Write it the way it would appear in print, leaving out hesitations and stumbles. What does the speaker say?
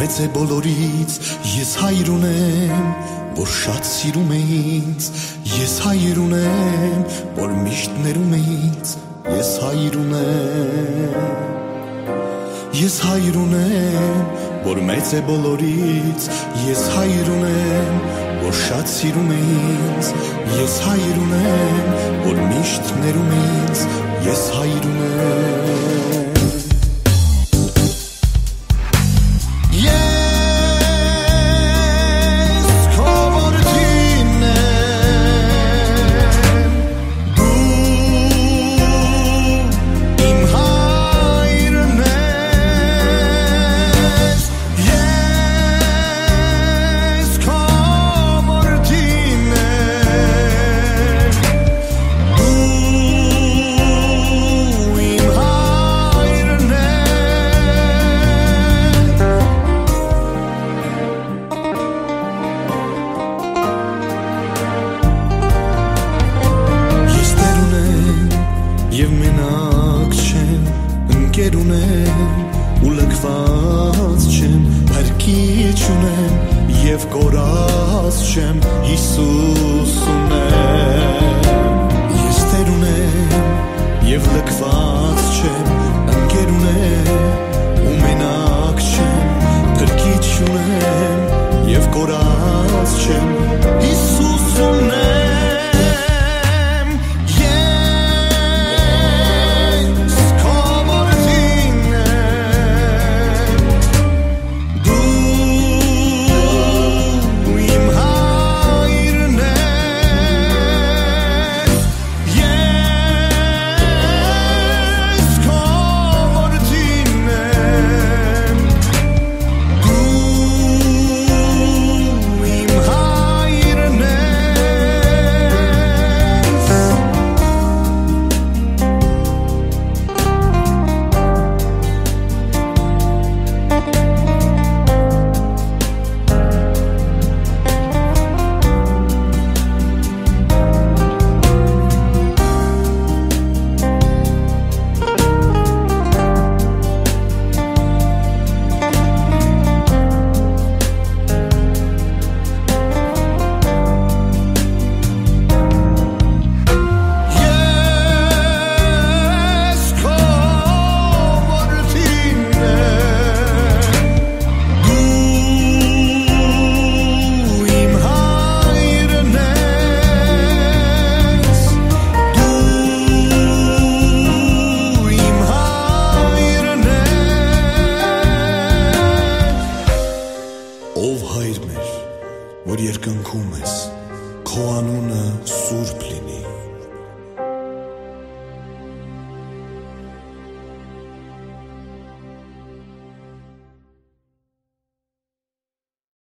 մեծ է բոլորից, ես հայր ունեմ, որ շատ սիրում է ինձ, ես հայր ունեմ, որ միշտ ներում է ինձ, ես հայր ունեմ, ես հայր ունեմ, որ մեծ է բոլորից, ես հայր ունեմ, որ շատ սիրում է ինձ, ես հայր ունեմ, որ միշտ ներում է ինձ, ես հայր ունեմ. Եվ մենակ չեմ, ընկեր ունեմ, ու լքված չեմ, հարկիչ ունեմ, և կորած չեմ, Հիսուս ունեմ. Ես տեր ունեմ, և լքված չեմ, ընկեր ունեմ, ու մենակ չեմ, հարկիչ ունեմ, և կորած չեմ, Հիսուս ունեմ. Ով հայր մեր, որ երկնքում ես, քո անունը սուրբ